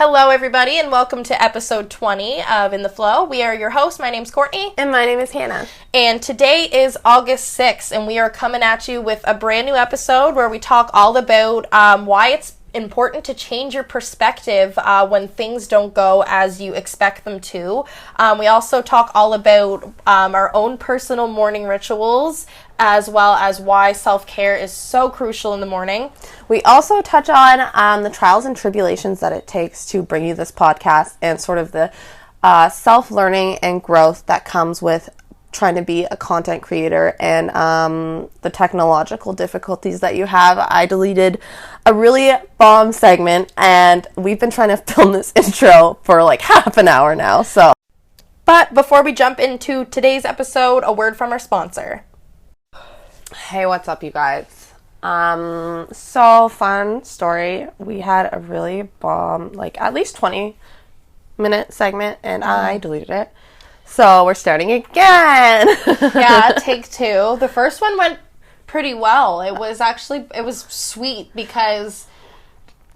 Hello, everybody, and welcome to episode 20 of In the Flow. We are your hosts. My name's Courtney. And my name is Hannah. And today is August 6th, and we are coming at you with a brand new episode where we talk all about why it's important to change your perspective when things don't go as you expect them to. We also talk all about our own personal morning rituals, as well as why self-care is so crucial in the morning. We also touch on the trials and tribulations that it takes to bring you this podcast and sort of the self-learning and growth that comes with trying to be a content creator and the technological difficulties that you have. I deleted a really bomb segment, and we've been trying to film this intro for like half an hour now. But before we jump into today's episode, a word from our sponsor. Hey, what's up, you guys? So fun story. We had a really bomb, like at least 20-minute segment, and I deleted it. So we're starting again. Yeah, take two. The first one went pretty well. It was sweet because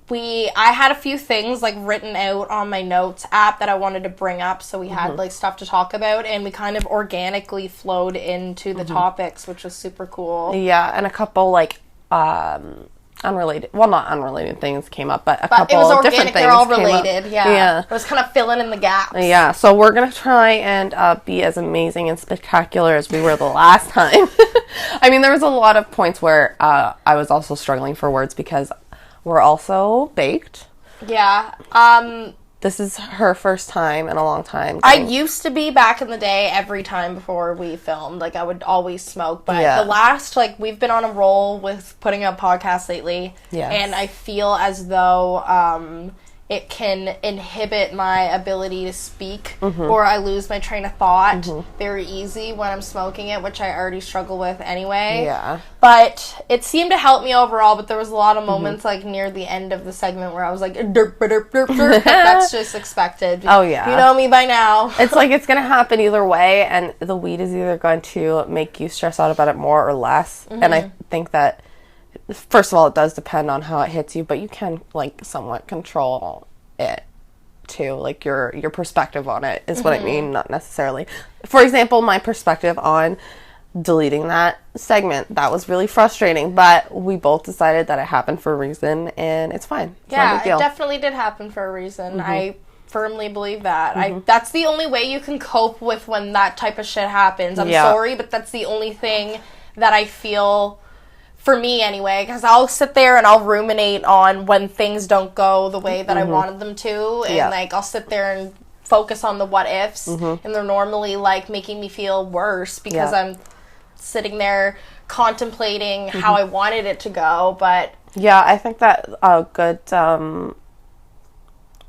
I had a few things like written out on my notes app that I wanted to bring up, so we had like stuff to talk about, and we kind of organically flowed into the topics, which was super cool. Yeah, and a couple like not unrelated things came up, but couple it was organic, different things. They're all related. Yeah. It was kind of filling in the gaps. Yeah, so we're gonna try and be as amazing and spectacular as we were the last time. I mean, there was a lot of points where I was also struggling for words because we're also baked. Yeah. This is her first time in a long time. I used to be back in the day every time before we filmed. Like, I would always smoke. But the last, we've been on a roll with putting out podcasts lately. Yes. And I feel as though it can inhibit my ability to speak. Or I lose my train of thought very easy when I'm smoking it, which I already struggle with anyway. Yeah. But it seemed to help me overall, but there was a lot of moments, near the end of the segment where I was like, derp, derp, derp, derp. That's just expected. Oh, yeah. You know me by now. It's it's going to happen either way, and the weed is either going to make you stress out about it more or less. And I think that, first of all, it does depend on how it hits you, but you can, somewhat control it, too. Your perspective on it is what I mean, not necessarily. For example, my perspective on deleting that segment, that was really frustrating, but we both decided that it happened for a reason, and it's fine. It's not a big deal. It definitely did happen for a reason. I firmly believe that. That's the only way you can cope with when that type of shit happens. I'm sorry, but that's the only thing that I feel, for me anyway, because I'll sit there and I'll ruminate on when things don't go the way that I wanted them to, and I'll sit there and focus on the what ifs, and they're normally making me feel worse because I'm sitting there contemplating how I wanted it to go. But yeah, I think that a good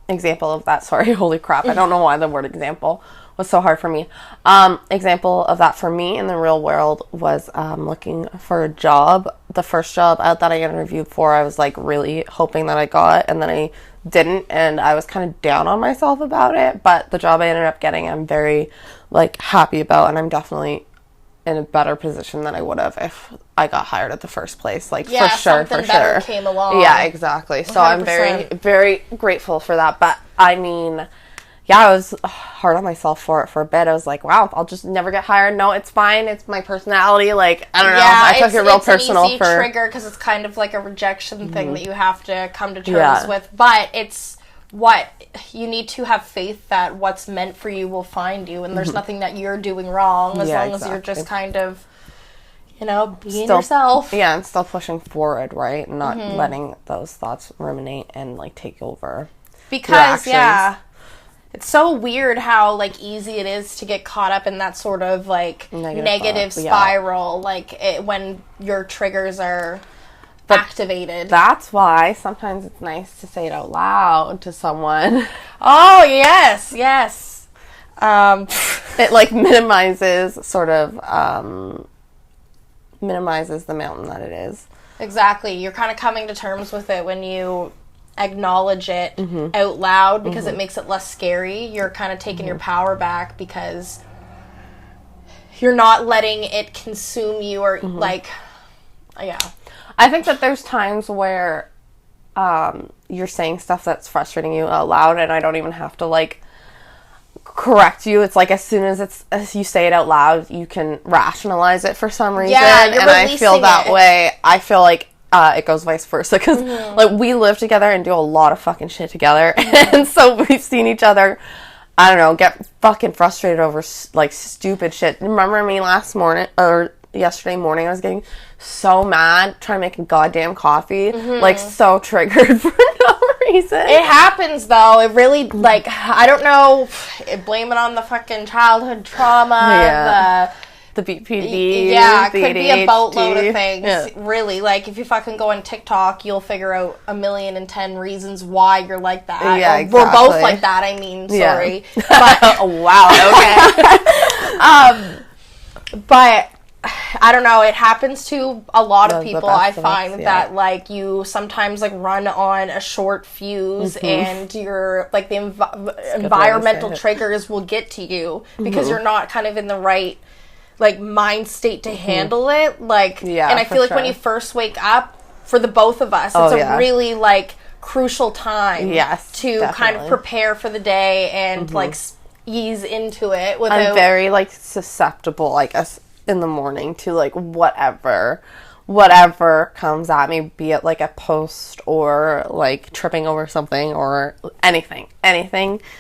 example of that, sorry, holy crap, I don't know why the word example was so hard for me. Example of that for me in the real world was looking for a job. The first job that I interviewed for, I was really hoping that I got, and then I didn't, and I was kind of down on myself about it. But the job I ended up getting, I'm very happy about, and I'm definitely in a better position than I would have if I got hired at the first place. For sure. Something better came along. Yeah, exactly. So 100%. I'm very, very grateful for that. But I mean, I was hard on myself for it for a bit. I was like, wow, I'll just never get hired. No, it's fine. It's my personality. I don't know. I took it real personal. It's an easy trigger because it's kind of like a rejection thing that you have to come to terms with. But it's you need to have faith that what's meant for you will find you, and there's nothing that you're doing wrong as long as you're just kind of, being yourself. Yeah, and still pushing forward, right? Not letting those thoughts ruminate and take over. Because it's so weird how easy it is to get caught up in that sort of negative spiral, when your triggers are activated. That's why sometimes it's nice to say it out loud to someone. Oh, yes. It minimizes minimizes the mountain that it is. Exactly. You're kind of coming to terms with it when you acknowledge it out loud, because it makes it less scary. You're kind of taking your power back because you're not letting it consume you or I think that there's times where you're saying stuff that's frustrating you out loud, and I don't even have to, like, correct you. It's like as soon as you say it out loud, you can rationalize it for some reason. Yeah, and I feel that way. I feel like it goes vice versa, because like we live together and do a lot of fucking shit together, and so we've seen each other, I don't know, get fucking frustrated over like stupid shit. Remember me yesterday morning, I was getting so mad trying to make a goddamn coffee, like so triggered for no reason. It happens though. It really, like, I don't know, blame it on the fucking childhood trauma, the BPD. Yeah, it could be a boatload of things. Really, like, if you fucking go on TikTok, you'll figure out 1,000,010 reasons why you're like that. Yeah, exactly. We're both like that, I mean, sorry. But, wow, okay. But I don't know, it happens to a lot of people. I find that, like, you sometimes, like, run on a short fuse, and you're, like, the environmental triggers will get to you because you're not kind of in the right, like, mind state to handle it. Like, and I feel like when you first wake up, for the both of us, it's a really, like, crucial time to kind of prepare for the day and, like, ease into it without... I'm very, like, susceptible, like, in the morning to, like, whatever comes at me, be it like a post or like tripping over something or anything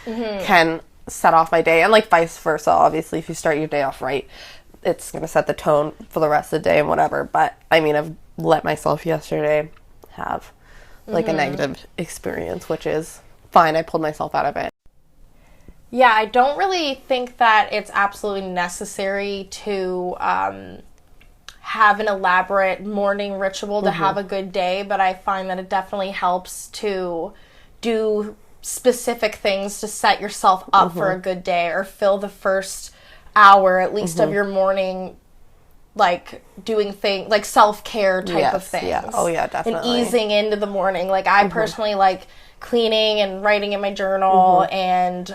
can set off my day, and like vice versa. Obviously, if you start your day off right, it's gonna set the tone for the rest of the day and whatever. But I mean, I've let myself yesterday have like a negative experience, which is fine. I pulled myself out of it. Yeah, I don't really think that it's absolutely necessary to have an elaborate morning ritual to have a good day, but I find that it definitely helps to do specific things to set yourself up for a good day, or fill the first hour at least of your morning, like, doing things like self-care type of things. Yeah. Oh yeah, definitely. And easing into the morning. Like, I personally like cleaning and writing in my journal, and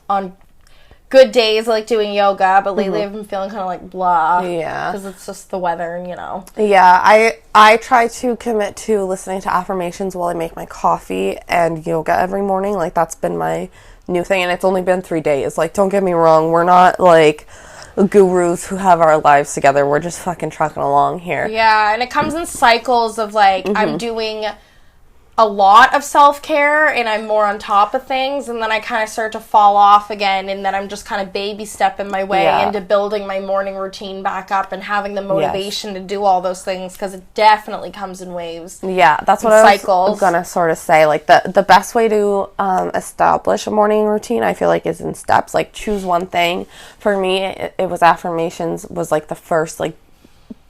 on good days I like doing yoga, but lately I've been feeling kind of like blah, because it's just the weather, and I try to commit to listening to affirmations while I make my coffee and yoga every morning. Like, that's been my new thing, and it's only been 3 days. Like, don't get me wrong, we're not like gurus who have our lives together. We're just fucking trucking along here. Yeah, and it comes in cycles of, like, I'm doing a lot of self-care and I'm more on top of things, and then I kind of start to fall off again, and then I'm just kind of baby stepping my way into building my morning routine back up and having the motivation to do all those things, because it definitely comes in waves. Yeah, that's what I was gonna sort of say. Like, the best way to establish a morning routine, I feel like, is in steps. Like, choose one thing. For me, it was affirmations was like the first, like,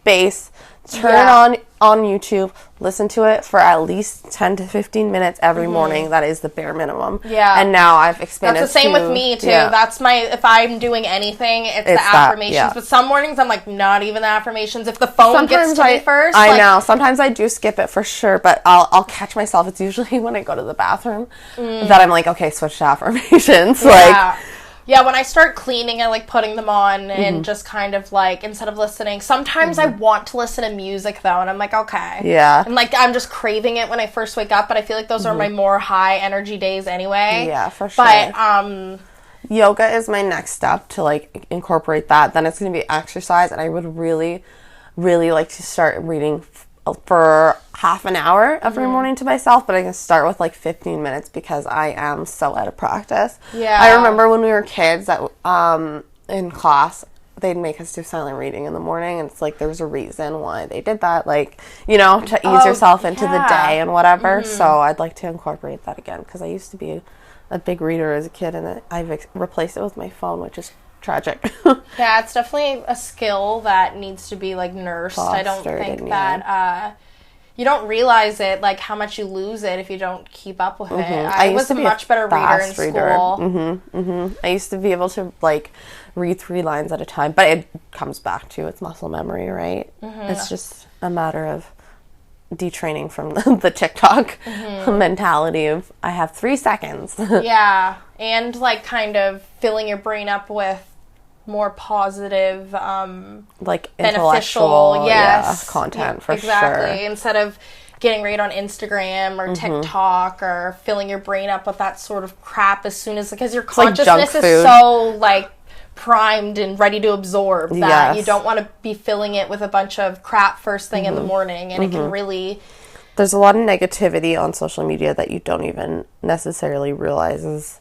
base. Turn it on YouTube, listen to it for at least 10 to 15 minutes every morning. That is the bare minimum. Yeah. And now I've expanded. That's the same with me, too. Yeah. That's if I'm doing anything, it's the affirmations. That, But some mornings I'm like, not even the affirmations. If the phone gets to me first. I know. Sometimes I do skip it for sure, but I'll catch myself. It's usually when I go to the bathroom that I'm like, okay, switch to affirmations. Yeah, when I start cleaning, I like putting them on and just kind of like, instead of listening, sometimes I want to listen to music though, and I'm like, okay. Yeah. And like, I'm just craving it when I first wake up, but I feel like those are my more high energy days anyway. Yeah, for sure. But, yoga is my next step to like incorporate that. Then it's going to be exercise, and I would really, really like to start reading for half an hour every morning to myself, but I can start with like 15 minutes because I am so out of practice. Yeah. I remember when we were kids that in class, they'd make us do silent reading in the morning, and it's like there was a reason why they did that, like, you know, to ease yourself into the day and whatever. So I'd like to incorporate that again, because I used to be a big reader as a kid, and I've replaced it with my phone, which is tragic. Yeah, it's definitely a skill that needs to be like nursed. I don't think that you don't realize it, like how much you lose it if you don't keep up with it. I was a much better reader in school. I used to be able to like read 3 lines at a time, but it comes back to it's muscle memory, right? It's just a matter of detraining from the TikTok mentality of I have 3 seconds. Yeah, and like kind of filling your brain up with more positive, like intellectual beneficial, content for sure. Exactly. Instead of getting right on Instagram or TikTok or filling your brain up with that sort of crap as soon as, because your consciousness is so, like, primed and ready to absorb that you don't want to be filling it with a bunch of crap first thing in the morning, and it can really... There's a lot of negativity on social media that you don't even necessarily realize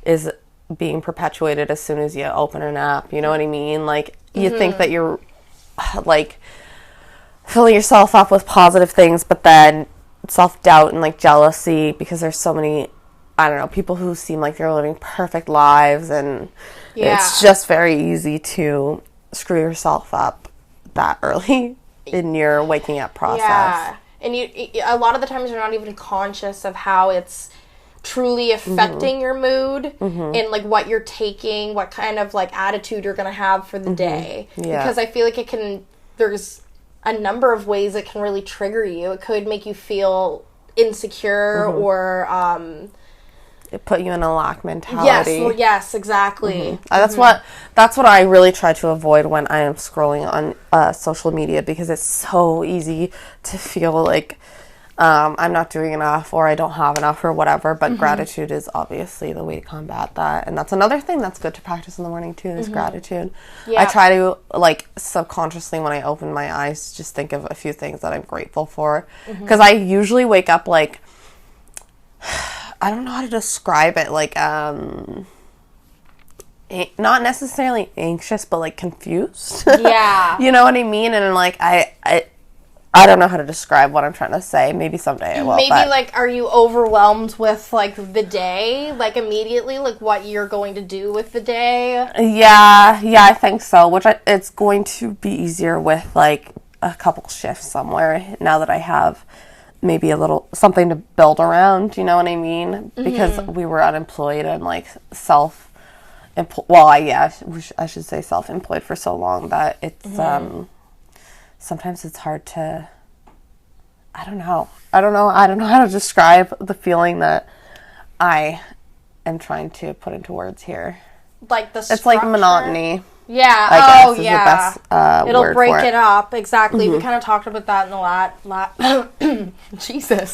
is being perpetuated as soon as you open an app, you know what I mean? Like, you think that you're, like, filling yourself up with positive things, but then self-doubt and, like, jealousy, because there's so many, I don't know, people who seem like they're living perfect lives, and it's just very easy to screw yourself up that early in your waking up process. Yeah, and a lot of the times you're not even conscious of how it's truly affecting your mood and, like, what you're taking, what kind of, like, attitude you're going to have for the day. Yeah. Because I feel like there's a number of ways it can really trigger you. It could make you feel insecure or... it put you in a lack mentality. Yes, exactly. That's what I really try to avoid when I am scrolling on social media, because it's so easy to feel like I'm not doing enough, or I don't have enough, or whatever. But gratitude is obviously the way to combat that, and that's another thing that's good to practice in the morning too, is gratitude. Yeah. I try to, like, subconsciously, when I open my eyes, just think of a few things that I'm grateful for, because I usually wake up, like, I don't know how to describe it, like, not necessarily anxious, but, like, confused. Yeah. You know what I mean? And, like, I don't know how to describe what I'm trying to say. Maybe someday I will. Maybe, like, are you overwhelmed with, like, the day? Like, immediately? Like, what you're going to do with the day? Yeah, I think so. It's going to be easier with, like, a couple shifts somewhere, now that I have maybe a little something to build around, you know what I mean? Because we were unemployed and, like, I should say self-employed for so long that it's, sometimes it's hard to, I don't know how to describe the feeling that I am trying to put into words here. Like the structure? It's like monotony. Yeah. I guess is the best it'll word break for it up. Exactly. We kind of talked about that in the Jesus.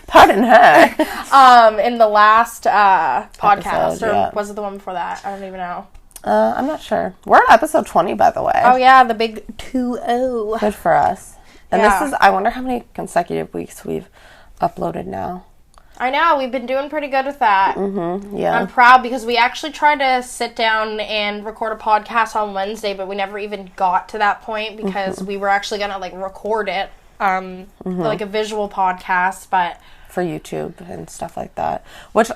Pardon her. In the last podcast, or was it the one before that? I don't even know. I'm not sure. We're at episode 20, by the way. Oh, yeah, the big 2-0. Good for us. And this is, I wonder how many consecutive weeks we've uploaded now. I know, we've been doing pretty good with that. Yeah. I'm proud, because we actually tried to sit down and record a podcast on Wednesday, but we never even got to that point, because we were actually going to, like, record it, like a visual podcast, but... for YouTube and stuff like that, which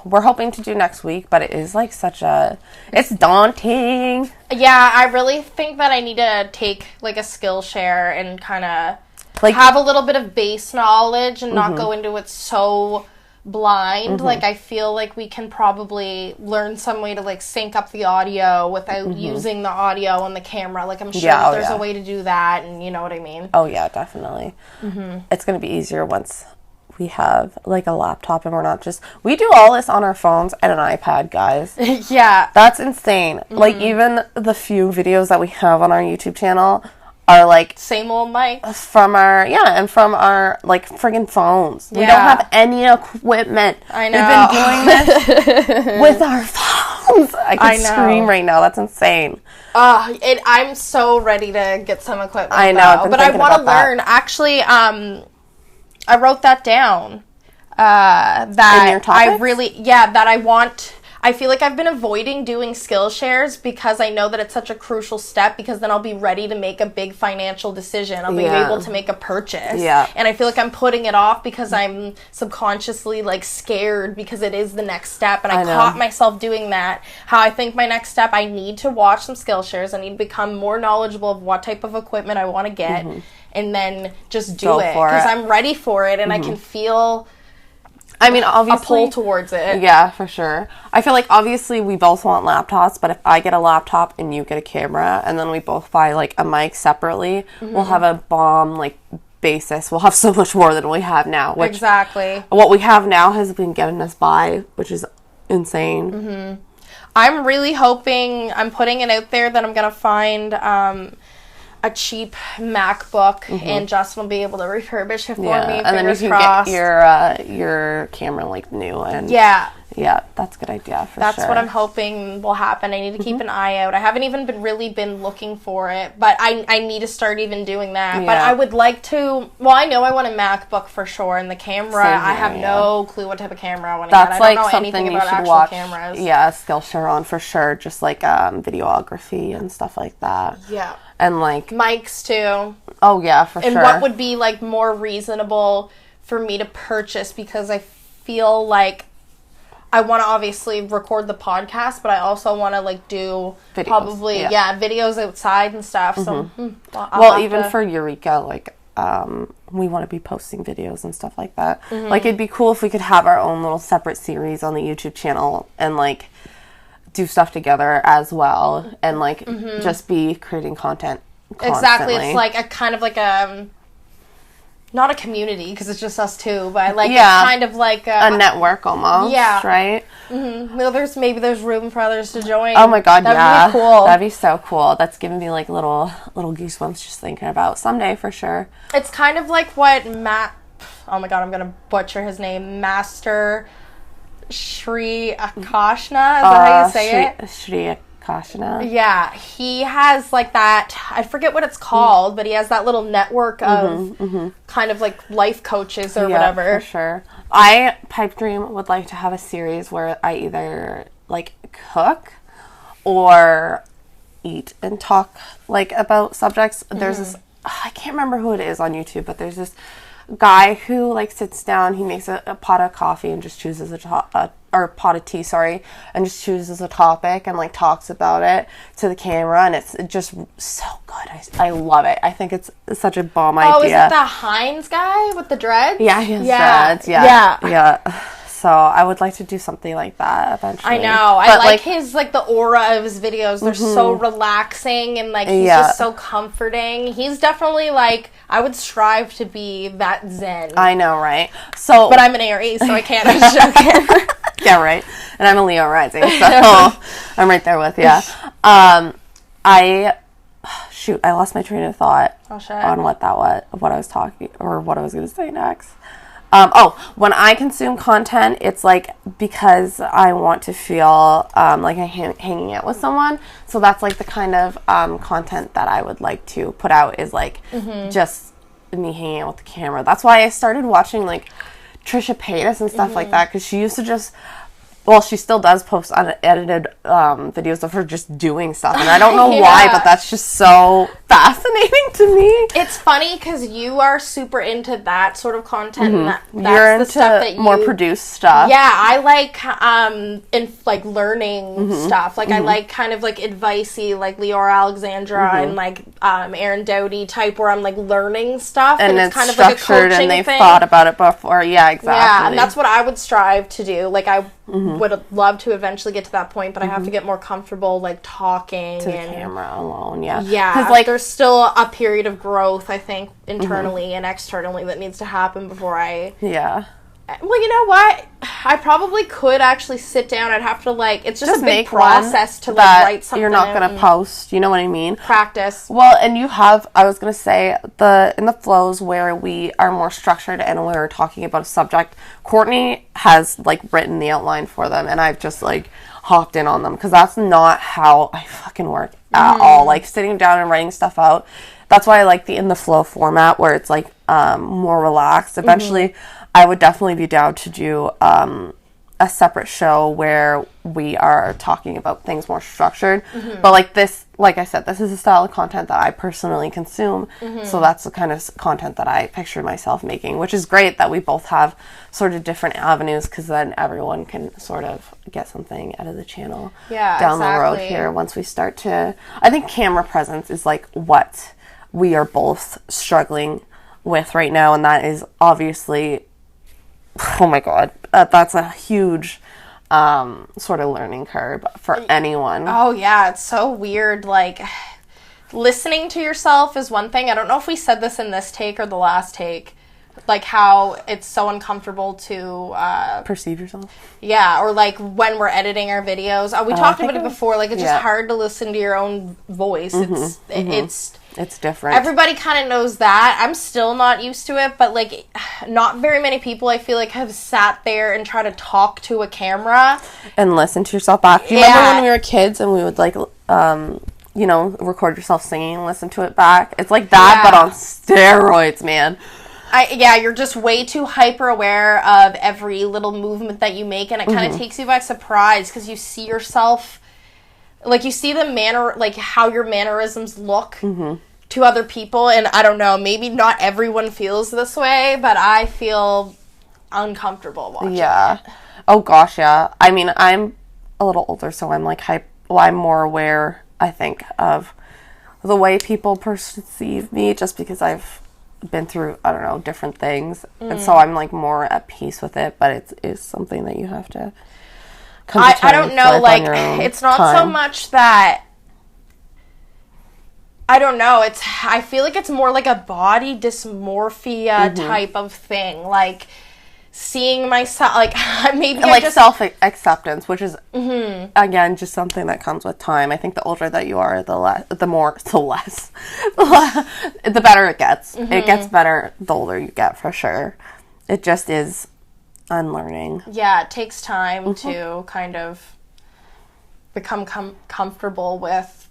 we're hoping to do next week, but it is, like, it's daunting. Yeah, I really think that I need to take, like, a Skillshare and kind of, like, have a little bit of base knowledge and not go into it so blind. Like, I feel like we can probably learn some way to, like, sync up the audio without using the audio and the camera. Like, I'm sure there's a way to do that, and you know what I mean? Oh, yeah, definitely. It's going to be easier once we have, like, a laptop, and we're not we do all this on our phones and an iPad, guys. Yeah. That's insane. Like, even the few videos that we have on our YouTube channel are, like... same old mics. From our, like, friggin' phones. We don't have any equipment. I know. We've been doing this with our phones. I can scream right now. That's insane. I'm so ready to get some equipment, I know, but I want to learn. Actually, I wrote that down. That in your topics? I feel like I've been avoiding doing Skillshares because I know that it's such a crucial step, because then I'll be ready to make a big financial decision. I'll be able to make a purchase. Yeah. And I feel like I'm putting it off because I'm subconsciously, like, scared, because it is the next step. And I caught myself doing that. How I think my next step, I need to watch some Skillshares. I need to become more knowledgeable of what type of equipment I want to get. And then just do it. Because I'm ready for it, and I can feel... I mean, obviously... a pull towards it. Yeah, for sure. I feel like, obviously, we both want laptops, but if I get a laptop and you get a camera, and then we both buy, like, a mic separately, we'll have a bomb, like, basis. We'll have so much more than we have now. Which, exactly. What we have now has been getting us by, which is insane. I'm really hoping... I'm putting it out there that I'm going to find... a cheap MacBook, and Justin will be able to refurbish it for me. And then you can crossed. get your camera like new and yeah, that's a good idea for That's sure. what I'm hoping will happen. I need to keep an eye out. I haven't even been looking for it, but I need to start even doing that. Yeah. But I would like to. Well, I know I want a MacBook for sure, and the camera. I have no clue what type of camera I want to get. I don't know anything about actual cameras. Yeah, Skillshare on for sure. Just like videography and stuff like that. Yeah. And like mics too. Oh yeah, for sure. And what would be like more reasonable for me to purchase, because I feel like I want to obviously record the podcast, but I also want to like do videos, probably videos outside and stuff. So well, even for Eureka, like we want to be posting videos and stuff like that. Like it'd be cool if we could have our own little separate series on the YouTube channel and like do stuff together as well, and like just be creating content constantly. Exactly. It's like a kind of like a not a community, because it's just us two, but like it's kind of like a network almost. Right. Well, there's room for others to join. Oh my god, that'd be cool. That'd be so cool. That's giving me like little goosebumps just thinking about someday for sure. It's kind of like what oh my god, I'm gonna butcher his name, Master Sri Akashna, is that how you say it? Sri Akashna. Yeah, he has like that, I forget what it's called, but he has that little network of kind of like life coaches or whatever. For sure. I, Pipe Dream, would like to have a series where I either like cook or eat and talk like about subjects. There's this, I can't remember who it is on YouTube, but there's this guy who like sits down, he makes a pot of coffee and just chooses or pot of tea, and just chooses a topic and like talks about it to the camera, and it's just so good. I love it. I think it's such a bomb idea. Oh, is it the Hines guy with the dreads? Yeah, he has dreads. Yeah. So I would like to do something like that eventually. I know. I like his, like, the aura of his videos. They're so relaxing, and, like, he's just so comforting. He's definitely, like, I would strive to be that zen. I know, right? So, but I'm an Aries, so I can't. I'm just joking. Yeah, right. And I'm a Leo rising, so I'm right there with you. I lost my train of thought on what I was talking, or what I was going to say next. When I consume content, it's like because I want to feel like I'm hanging out with someone. So that's like the kind of content that I would like to put out is like just me hanging out with the camera. That's why I started watching like Trisha Paytas and stuff like that, because she used to just... Well, she still does post unedited videos of her just doing stuff, and I don't know why, but that's just so fascinating to me. It's funny because you are super into that sort of content, and that's you're into the stuff that more produced stuff. Yeah, I like learning stuff. Like I like kind of like advicey, like Leora Alexandra and like Erin Dowdy type, where I'm like learning stuff, and it's kind of like a coaching and they've thing. Thought about it before. Yeah, exactly. Yeah, and that's what I would strive to do. Like I would love to eventually get to that point, but I have to get more comfortable like talking to the camera alone. Yeah, because like there's still a period of growth, I think, internally and externally that needs to happen before I well, you know what, I probably could actually sit down. I'd have to like, it's just a big process to like write something you're not gonna post, you know what I mean? Practice. Well, and you have, I was gonna say, in the flows where we are more structured and we're talking about a subject, Courtney has like written the outline for them, and I've just like hopped in on them, because that's not how I fucking work at all. Like sitting down and writing stuff out, that's why I like the in the flow format where it's like more relaxed. Eventually I would definitely be down to do a separate show where we are talking about things more structured. But like this, like I said, this is a style of content that I personally consume. So that's the kind of content that I pictured myself making, which is great that we both have sort of different avenues, because then everyone can sort of get something out of the channel down the road here once we start to... I think camera presence is like what we are both struggling with right now, and that is obviously... Oh my god, that's a huge sort of learning curve for anyone. Oh yeah, it's so weird. Like, listening to yourself is one thing. I don't know if we said this in this take or the last take, like how it's so uncomfortable to perceive yourself. Yeah, or like when we're editing our videos. We talked about it before. Like it's just hard to listen to your own voice. It's different. Everybody kind of knows that. I'm still not used to it, but like not very many people I feel like have sat there and tried to talk to a camera and listen to yourself back. Do you remember when we were kids and we would like you know, record yourself singing and listen to it back? It's like that, but on steroids, man. You're just way too hyper aware of every little movement that you make, and it kind of takes you by surprise because you see yourself, like you see the manner, like how your mannerisms look to other people, and I don't know, maybe not everyone feels this way, but I feel uncomfortable watching it. Oh gosh, yeah. I mean, I'm a little older, so I'm like I'm more aware, I think, of the way people perceive me just because I've been through, I don't know, different things. And so I'm like more at peace with it, but it is something that you have to come to terms I don't know, with like, on your own it's not time. so much that, I don't know, I feel like it's more like a body dysmorphia type of thing, like, seeing myself, like, maybe and like self-acceptance, which is, again, just something that comes with time. I think the older that you are, the better it gets. It gets better the older you get, for sure. It just is unlearning. Yeah, it takes time to kind of become comfortable with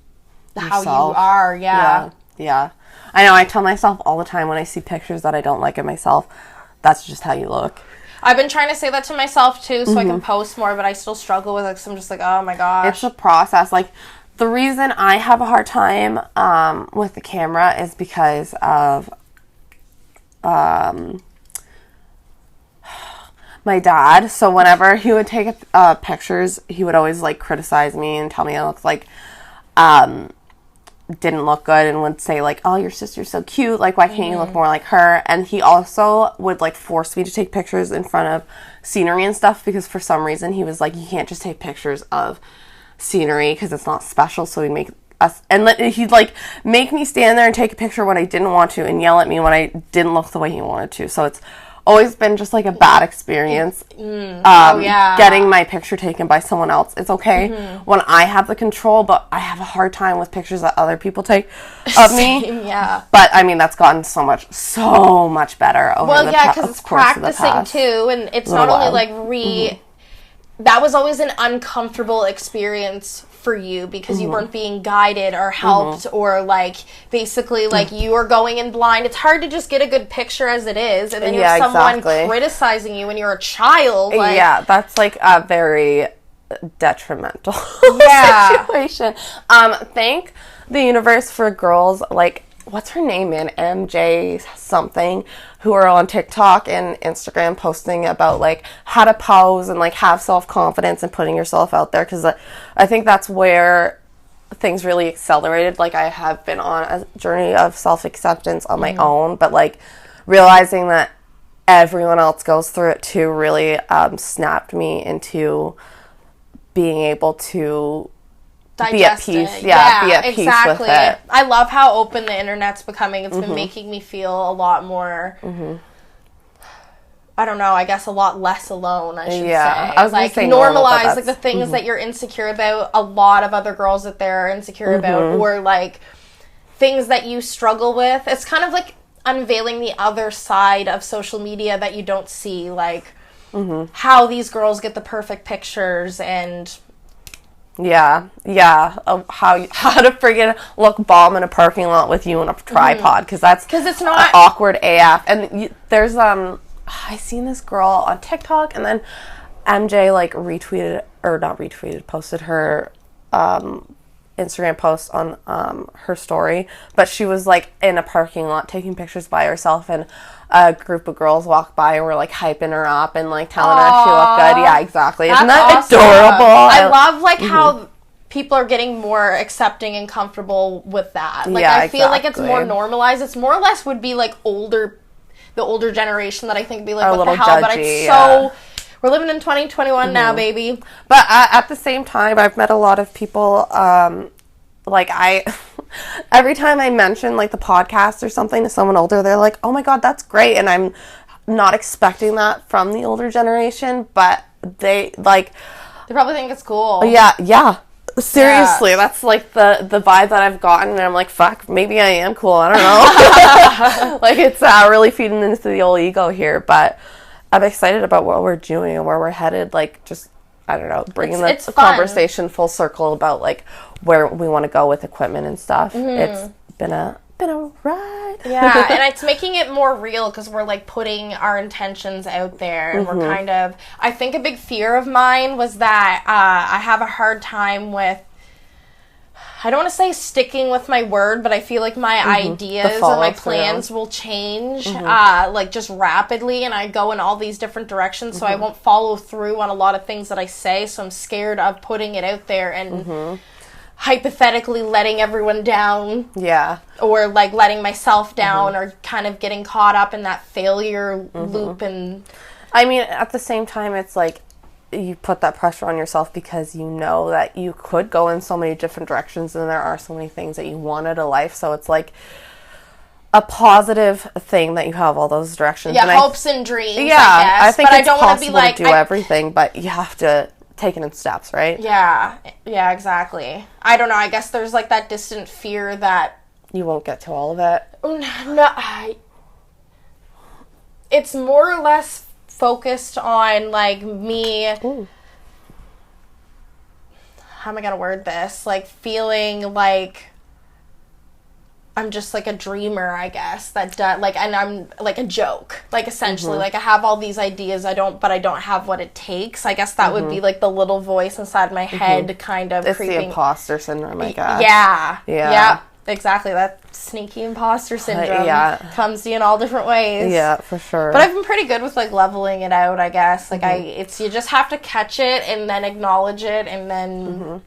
yourself. How you are, Yeah. I know, I tell myself all the time when I see pictures that I don't like of myself, that's just how you look. I've been trying to say that to myself, too, so I can post more, but I still struggle with it, because I'm just like, oh my gosh. It's a process. Like, the reason I have a hard time with the camera is because of my dad. So whenever he would take pictures, he would always, like, criticize me and tell me I looked like... didn't look good, and would say like, oh, your sister's so cute, like why can't you look more like her? And he also would like force me to take pictures in front of scenery and stuff, because for some reason he was like, you can't just take pictures of scenery because it's not special. So he'd make us, and he'd like make me stand there and take a picture when I didn't want to, and yell at me when I didn't look the way he wanted to. So it's always been just like a bad experience getting my picture taken by someone else. It's okay when I have the control, but I have a hard time with pictures that other people take of me. But I mean, that's gotten so much better over because it's practicing too, and it's not only like that was always an uncomfortable experience for you because you weren't being guided or helped or like basically like you are going in blind. It's hard to just get a good picture as it is, and then you have someone criticizing you when you're a child. Like, that's like a very detrimental situation. Thank the universe for girls like, what's her name, man? MJ something, who are on TikTok and Instagram posting about like how to pose and like have self-confidence and putting yourself out there, because I think that's where things really accelerated. Like, I have been on a journey of self-acceptance on my own, but like realizing that everyone else goes through it too really snapped me into being able to be at peace. Be at peace with it. I love how open the internet's becoming. It's been making me feel a lot more, I don't know, I guess a lot less alone, I should say. I was like, say normalize like the things that you're insecure about, a lot of other girls out there are insecure about, or like things that you struggle with. It's kind of like unveiling the other side of social media that you don't see, like how these girls get the perfect pictures and how to friggin' look bomb in a parking lot with you on a tripod, because it's not awkward AF. And there's I seen this girl on TikTok, and then MJ like posted her Instagram post on her story, but she was like in a parking lot taking pictures by herself, and a group of girls walked by and were like hyping her up and like telling her she looked good. Yeah, exactly. Isn't that awesome? Adorable? I love like how people are getting more accepting and comfortable with that. Like, I feel like it's more normalized. It's more or less would be like the older generation that I think be like, what the hell? Judgy, but it's so we're living in 2021 now, baby. But at the same time, I've met a lot of people like Every time I mention, like, the podcast or something to someone older, they're like, oh my God, that's great. And I'm not expecting that from the older generation, but they, like... They probably think it's cool. Yeah. Seriously, that's, like, the vibe that I've gotten, and I'm like, fuck, maybe I am cool, I don't know. Like, it's really feeding into the old ego here, but I'm excited about what we're doing and where we're headed, like, just... I don't know, bringing the conversation full circle about, like, where we want to go with equipment and stuff. It's been a ride. Yeah, and it's making it more real because we're, like, putting our intentions out there. And we're kind of... I think a big fear of mine was that I have a hard time with... I don't want to say sticking with my word, but I feel like my ideas or my plans will change, like, just rapidly, and I go in all these different directions, so I won't follow through on a lot of things that I say, so I'm scared of putting it out there and hypothetically letting everyone down. Yeah. Or, like, letting myself down, or kind of getting caught up in that failure loop. And I mean, at the same time, it's like, you put that pressure on yourself because you know that you could go in so many different directions and there are so many things that you want out of life. So it's like a positive thing that you have all those directions. Yeah, and hopes and dreams, yeah, I guess. I think but it's I don't want to be like... to do everything, but you have to take it in steps, right? Yeah, exactly. I don't know. I guess there's, like, that distant fear that... You won't get to all of it. No, it's more or less... focused on, like, me... Ooh. How am I gonna word this? Like, feeling like I'm just, like, a dreamer, I guess. That like, and I'm, like, a joke. Like, essentially. Like, I have all these ideas, but I don't have what it takes. I guess that would be, like, the little voice inside my head kind of creeping. It's the imposter syndrome, I guess. Yeah. Exactly. That sneaky imposter syndrome comes to you in all different ways. Yeah, for sure. But I've been pretty good with, like, leveling it out, I guess. Like, you just have to catch it and then acknowledge it and then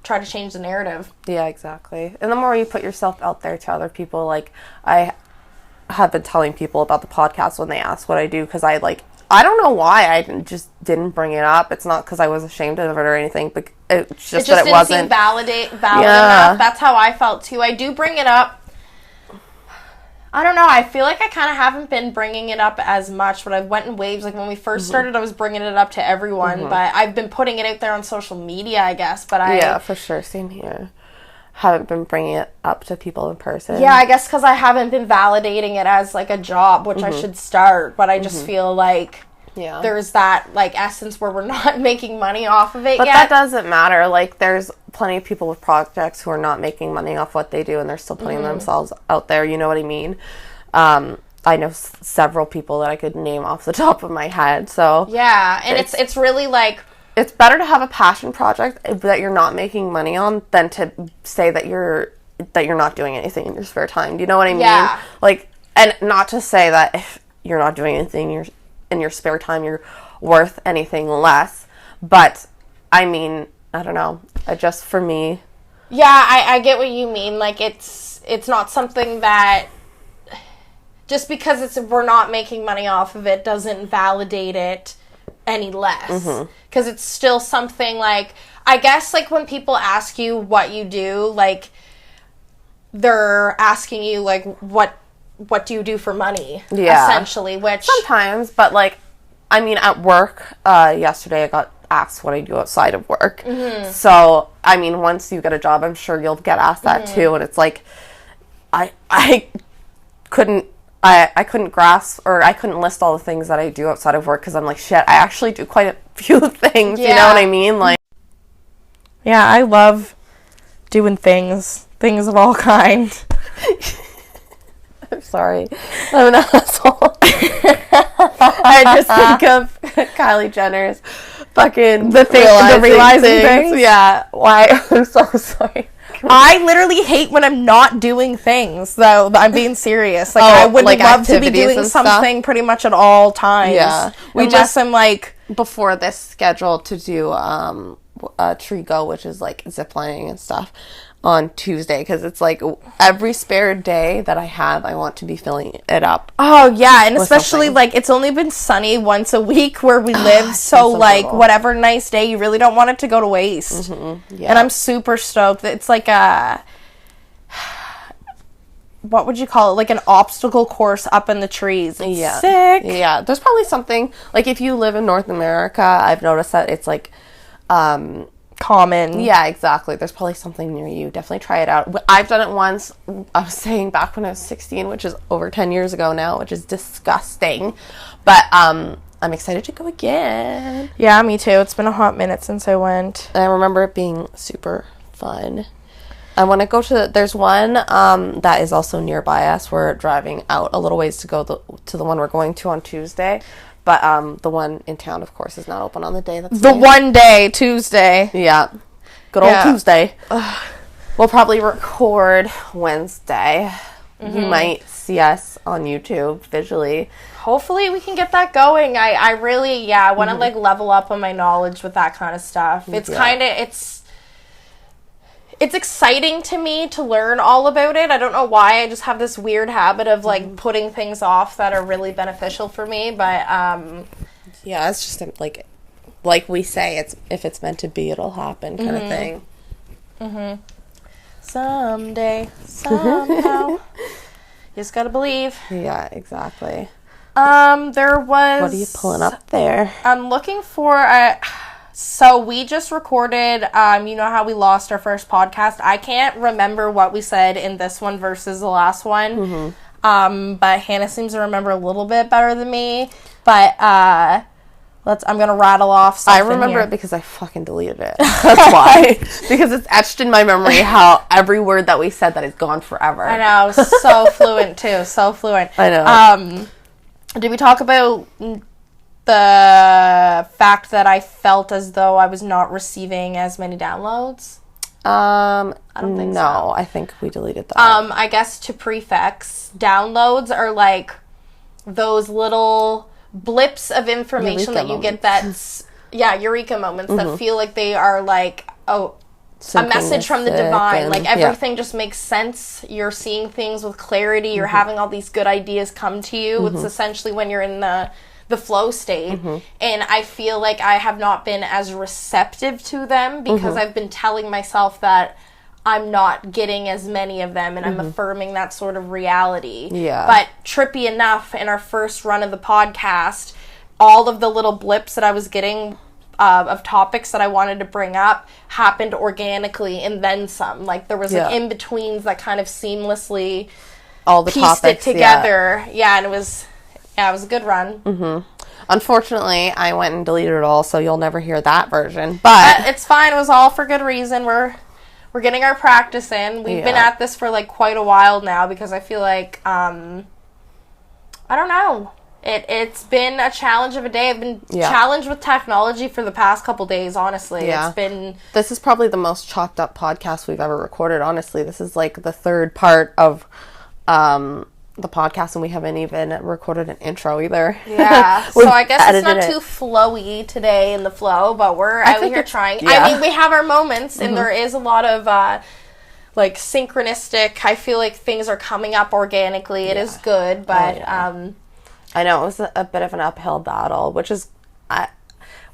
try to change the narrative. Yeah, exactly. And the more you put yourself out there to other people, like, I have been telling people about the podcast when they ask what I do, because I don't know why I just didn't bring it up. It's not because I was ashamed of it or anything, but it's just that it wasn't... It just didn't seem valid enough. That's how I felt, too. I do bring it up. I don't know. I feel like I kind of haven't been bringing it up as much, but I went in waves. Like, when we first started, I was bringing it up to everyone, but I've been putting it out there on social media, I guess, but Yeah, for sure. Same here. Haven't been bringing it up to people in person. Yeah, I guess because I haven't been validating it as, like, a job, which I should start, but I just feel like there's that, like, essence where we're not making money off of it but yet. That doesn't matter. Like, there's plenty of people with projects who are not making money off what they do, and they're still putting themselves out there, you know what I mean? I know several people that I could name off the top of my head, so... Yeah, and it's really, like... It's better to have a passion project that you're not making money on than to say that you're not doing anything in your spare time. Do you know what I mean? Yeah. Like, and not to say that if you're not doing anything in your spare time, you're worth anything less. But, I mean, I don't know. Just for me... Yeah, I get what you mean. Like, it's not something that... Just because we're not making money off of it doesn't validate it any less, because it's still something, like, I guess, like, when people ask you what you do, like, they're asking you, like, what do you do for money, essentially, which... Sometimes, but, like, I mean, at work, yesterday I got asked what I do outside of work, so, I mean, once you get a job, I'm sure you'll get asked that too, and it's like, I couldn't grasp, or I couldn't list all the things that I do outside of work, because I'm like, shit, I actually do quite a few things, you know what I mean? Like, yeah, I love doing things of all kinds. I'm sorry, I'm an asshole. I just think of Kylie Jenner's fucking the realizing things. Yeah, why? I'm so sorry. I literally hate when I'm not doing things, though. I'm being serious. Like, I would, like, love to be doing something pretty much at all times. Yeah. I'm, like... Before this schedule to do Tree Go, which is, like, ziplining and stuff, on Tuesday, because it's, like, every spare day that I have, I want to be filling it up. Oh, yeah, and especially, like, it's only been sunny once a week where we live, so, like, whatever nice day, you really don't want it to go to waste. Yeah. And I'm super stoked. It's like what would you call it? Like an obstacle course up in the trees. It's sick. Yeah. There's probably something, like if you live in North America, I've noticed that it's like, common. Yeah, exactly. There's probably something near you. Definitely try it out. I've done it once. I was saying back when I was 16, which is over 10 years ago now, which is disgusting. But I'm excited to go again. Yeah, me too. It's been a hot minute since I went. And I remember it being super fun. I want to go to, there's one that is also nearby us. We're driving out a little ways to go to the one we're going to on Tuesday. But the one in town, of course, is not open on the day. That's the one day, Tuesday. Yeah. Good old Tuesday. We'll probably record Wednesday. You might see us on YouTube visually. Hopefully we can get that going. I really, I want to like level up on my knowledge with that kind of stuff. It's kind of, it's exciting to me to learn all about it. I don't know why. I just have this weird habit of like putting things off that are really beneficial for me. But yeah, it's just like we say, it's if it's meant to be, it'll happen kind of thing. Someday, somehow, you just gotta believe. Yeah, exactly. There was. What are you pulling up there? I'm looking for a. So we just recorded, you know how we lost our first podcast? I can't remember what we said in this one versus the last one. But Hannah seems to remember a little bit better than me. But I'm going to rattle off something. I remember here. it because I fucking deleted it. That's why. Because it's etched in my memory how every word that we said that is gone forever. I know. So fluent, too. So fluent. I know. Did we talk about the fact that I felt as though I was not receiving as many downloads? I don't think so. No, I think we deleted that. I guess to prefix, downloads are like those little blips of information that you get that's, Eureka moments that feel like they are like, a message from the divine. Like everything just makes sense. You're seeing things with clarity. You're having all these good ideas come to you. It's essentially when you're in the flow state, and I feel like I have not been as receptive to them because I've been telling myself that I'm not getting as many of them, and I'm affirming that sort of reality. Yeah. But trippy enough, in our first run of the podcast, all of the little blips that I was getting of topics that I wanted to bring up happened organically, and then some. Like there was like in-betweens that kind of seamlessly all the pieced topics, it together. Yeah, and it was a good run. Unfortunately, I went and deleted it all, so you'll never hear that version. But it's fine. It was all for good reason. We're getting our practice in. We've been at this for like quite a while now because I feel like I don't know. It's been a challenge of a day. I've been challenged with technology for the past couple days, honestly. Yeah. It's been... This is probably the most chopped up podcast we've ever recorded, honestly. This is like the third part of the podcast, and we haven't even recorded an intro either. Yeah. So I guess it's not too flowy today in the flow, but we're out here trying. Yeah. I mean, we have our moments, and there is a lot of like synchronistic. I feel like things are coming up organically. It is good, but I know it was a bit of an uphill battle, which is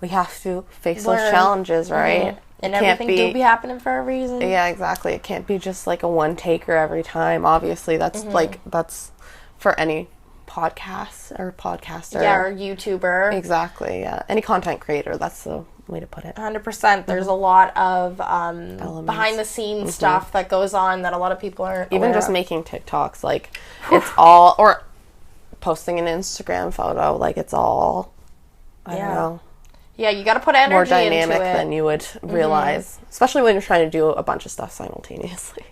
we have to face those challenges, right? And everything do be happening for a reason. Yeah, exactly. It can't be just like a one-taker every time. Obviously, that's that's for any podcast or podcaster. Yeah, or YouTuber. Exactly, yeah. Any content creator, that's the way to put it. 100%. There's a lot of behind-the-scenes stuff that goes on that a lot of people aren't even aware just of. Making TikToks, like, it's all... Or posting an Instagram photo, like, it's all... I don't know. Yeah, you got to put energy more dynamic into it. than you would realize, especially when you're trying to do a bunch of stuff simultaneously.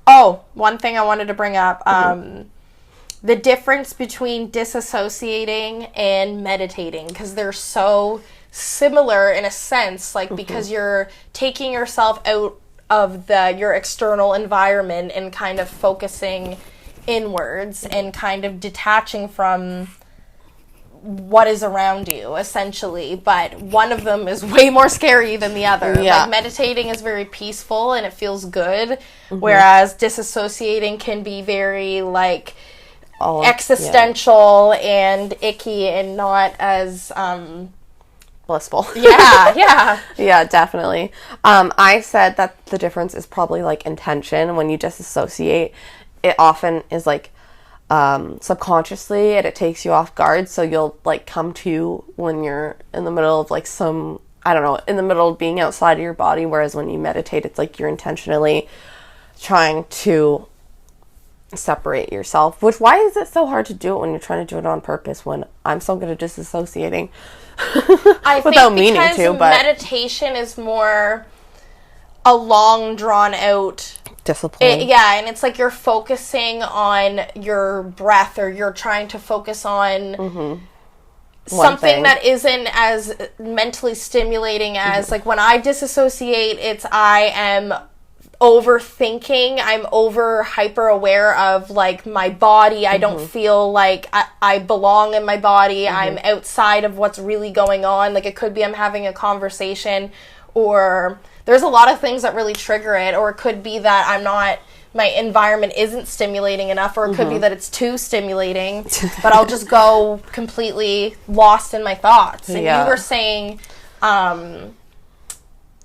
Oh, one thing I wanted to bring up, the difference between disassociating and meditating, because they're so similar in a sense, like because you're taking yourself out of your external environment and kind of focusing inwards and kind of detaching from what is around you, essentially, but one of them is way more scary than the other. Yeah. Like, meditating is very peaceful and it feels good, whereas disassociating can be very, like, existential and icky and not as blissful. Yeah. Yeah, definitely. I said that the difference is probably like intention. When you disassociate, it often is like subconsciously, and it takes you off guard, so you'll like come to when you're in the middle of like some, I don't know, in the middle of being outside of your body, whereas when you meditate, it's like you're intentionally trying to separate yourself. Which, why is it so hard to do it when you're trying to do it on purpose, when I'm so good at disassociating I without think meaning because to, but meditation is more a long drawn out discipline. and it's like you're focusing on your breath, or you're trying to focus on something that isn't as mentally stimulating as like when I disassociate, it's I am overthinking, I'm over hyper aware of like my body. I don't feel like I belong in my body. I'm outside of what's really going on. Like it could be I'm having a conversation, or there's a lot of things that really trigger it, or it could be that my environment isn't stimulating enough, or it could be that it's too stimulating, but I'll just go completely lost in my thoughts. And you were saying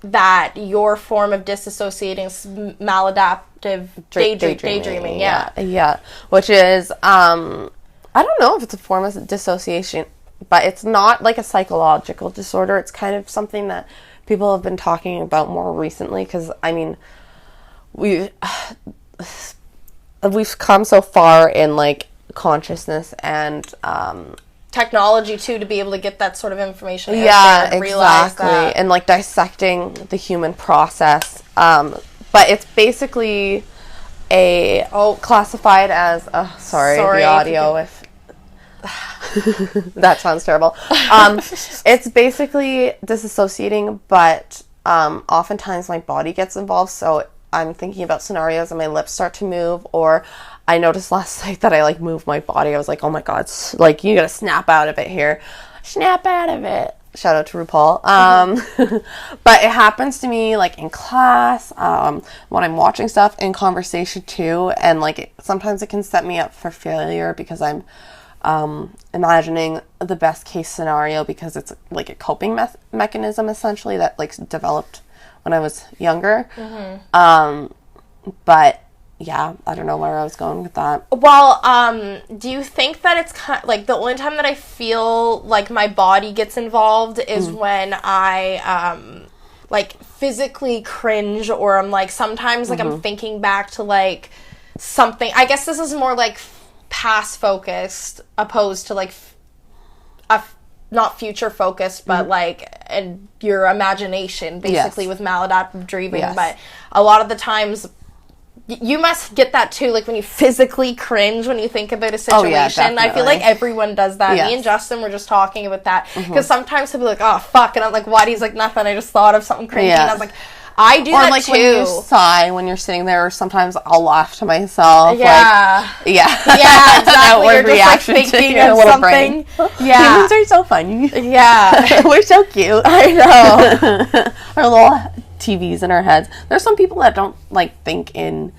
that your form of disassociating is maladaptive daydreaming. Yeah. Which is, I don't know if it's a form of dissociation, but it's not like a psychological disorder. It's kind of something that people have been talking about more recently, because, I mean, we've come so far in, like, consciousness and, technology, too, to be able to get that sort of information out there and realize that. And, like, dissecting the human process. But it's basically classified as, sorry the audio, if that sounds terrible. It's basically disassociating, but oftentimes my body gets involved, so I'm thinking about scenarios and my lips start to move, or I noticed last night that I like moved my body. I was like, oh my god, like you gotta snap out of it here. Snap out of it. Shout out to RuPaul. But it happens to me like in class, when I'm watching stuff, in conversation too, and like sometimes it can set me up for failure because I'm imagining the best case scenario, because it's like a coping mechanism essentially that like developed when I was younger. But yeah, I don't know where I was going with that. Well, do you think that it's kind of, like the only time that I feel like my body gets involved is when I like physically cringe, or I'm like sometimes like I'm thinking back to like something. I guess this is more like past focused opposed to like not future focused, but like and your imagination basically with maladaptive dreaming. But a lot of the times you must get that too, like when you physically cringe when you think about a situation. I feel like everyone does that. Me and Justin were just talking about that, because sometimes he'll be like, oh fuck, and I'm like, why? He's like, nothing, I just thought of something cringy. And I was like, I do that like too. When you sigh when you're sitting there, or sometimes I'll laugh to myself. Yeah, exactly. You're just like thinking of something. Yeah, humans are so funny. Yeah, we're so cute. I know. Our little TVs in our heads. There's some people that don't like think in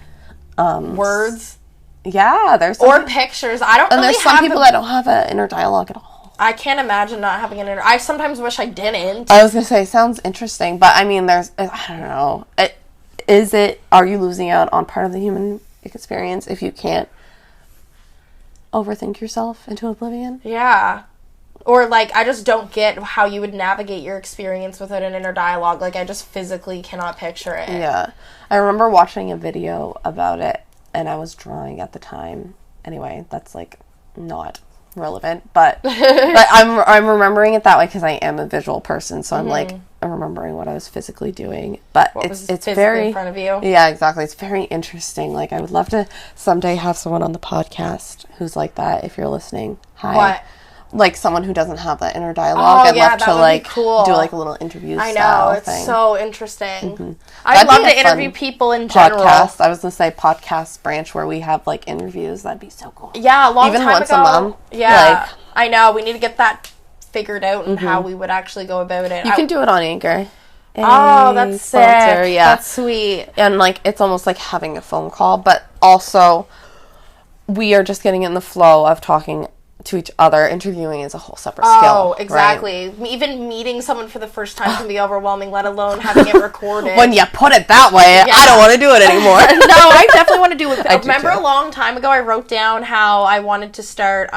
words. Yeah, there's or pictures. I don't. And really there's some people that don't have an inner dialogue at all. I can't imagine not having an inner. I sometimes wish I didn't. I was gonna say, sounds interesting, but I mean, there's, I don't know. Are you losing out on part of the human experience if you can't overthink yourself into oblivion? Yeah. Or like, I just don't get how you would navigate your experience without an inner dialogue. Like, I just physically cannot picture it. Yeah. I remember watching a video about it, and I was drawing at the time. Anyway, that's like not relevant, but I'm remembering it that way because I am a visual person, so I'm like, I'm remembering what I was physically doing. But it's very in front of you. Yeah, exactly. It's very interesting. Like, I would love to someday have someone on the podcast who's like that. If you're listening, hi. What? Like someone who doesn't have that inner dialogue. I'd love to like cool. do like a little interview. I know, it's thing. So interesting. I'd love to interview people in general. Podcast. I was gonna say podcast branch where we have like interviews. That'd be so cool. Yeah, a long Even time once ago. a month. Yeah, like, I know. We need to get that figured out and how we would actually go about it. You can do it on Anchor. Oh, that's sick. Yeah, that's sweet. And like, it's almost like having a phone call, but also we are just getting in the flow of talking to each other. Interviewing is a whole separate skill. Oh, exactly. Right? Even meeting someone for the first time can be overwhelming, let alone having it recorded. When you put it that way, I don't want to do it anymore. No, I definitely want to do it. I remember a long time ago I wrote down how I wanted to start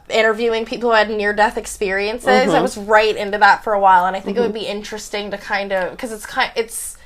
interviewing people who had near-death experiences. I was right into that for a while, and I think it would be interesting to kind of, because it's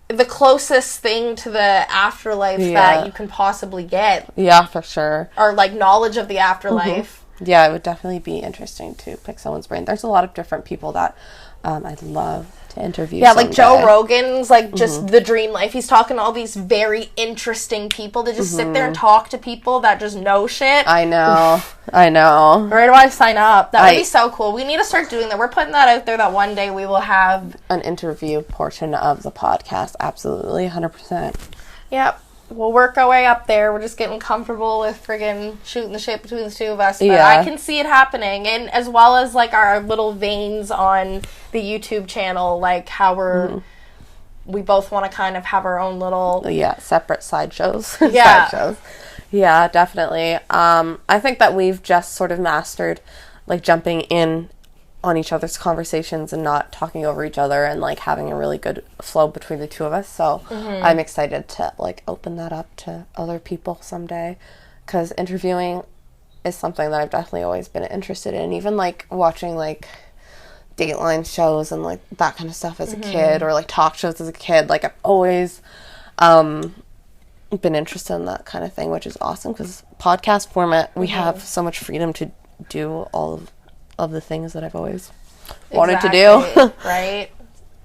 the closest thing to the afterlife that you can possibly get. Yeah, for sure. Or, like, knowledge of the afterlife. Yeah, it would definitely be interesting to pick someone's brain. There's a lot of different people that I'd love to interview someday. Like Joe Rogan's, like, just the dream life. He's talking to all these very interesting people to just sit there and talk to people that just know shit. I know. I know. Where do I sign up? That would be so cool. We need to start doing that. We're putting that out there that one day we will have an interview portion of the podcast. Absolutely. 100%. Yep. We'll work our way up there. We're just getting comfortable with friggin' shooting the shit between the two of us. But I can see it happening. And as well as, like, our little veins on the YouTube channel, like, how we both want to kind of have our own little... separate sideshows. Sideshows. Yeah, definitely. I think that we've just sort of mastered, like, jumping in on each other's conversations and not talking over each other and, like, having a really good flow between the two of us. So I'm excited to, like, open that up to other people someday, because interviewing is something that I've definitely always been interested in. Even, like, watching, like, Dateline shows and, like, that kind of stuff as a kid, or, like, talk shows as a kid. Like, I've always been interested in that kind of thing, which is awesome, because podcast format, we have so much freedom to do all of the things that I've always wanted to do. Right.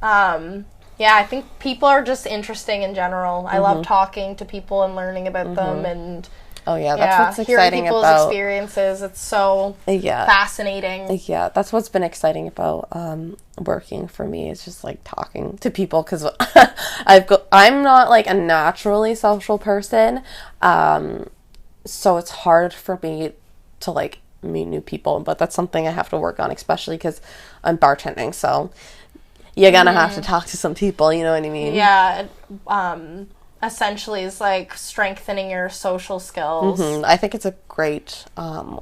I think people are just interesting in general. I love talking to people and learning about them, and that's what's hearing exciting people's about experiences. It's so fascinating. Yeah, that's what's been exciting about working for me, is just, like, talking to people, because I'm not, like, a naturally social person, so it's hard for me to, like, meet new people, but that's something I have to work on, especially because I'm bartending, so you're gonna have to talk to some people, you know what I mean? Yeah. Essentially is, like, strengthening your social skills. I think it's a great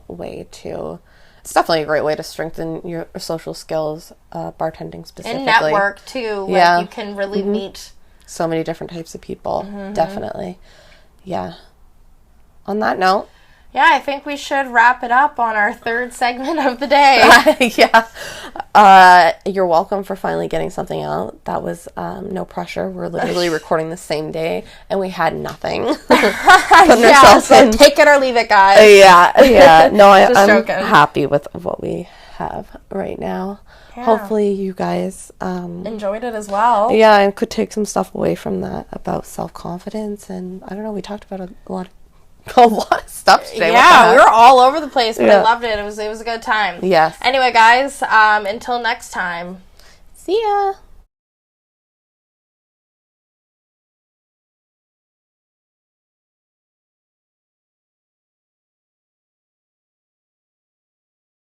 way to... It's definitely a great way to strengthen your social skills, bartending specifically. And network, too. Like, you can really meet... so many different types of people. Definitely. Yeah. On that note... Yeah, I think we should wrap it up on our third segment of the day. You're welcome for finally getting something out. That was no pressure. We're literally recording the same day, and we had nothing. So take it or leave it, guys. No, I'm happy with what we have right now. Yeah. Hopefully you guys enjoyed it as well. Yeah, and could take some stuff away from that about self-confidence, and I don't know, we talked about a lot of stuff today. Yeah, we were all over the place, but I loved it. It was a good time. Yes. Anyway, guys, until next time. See ya.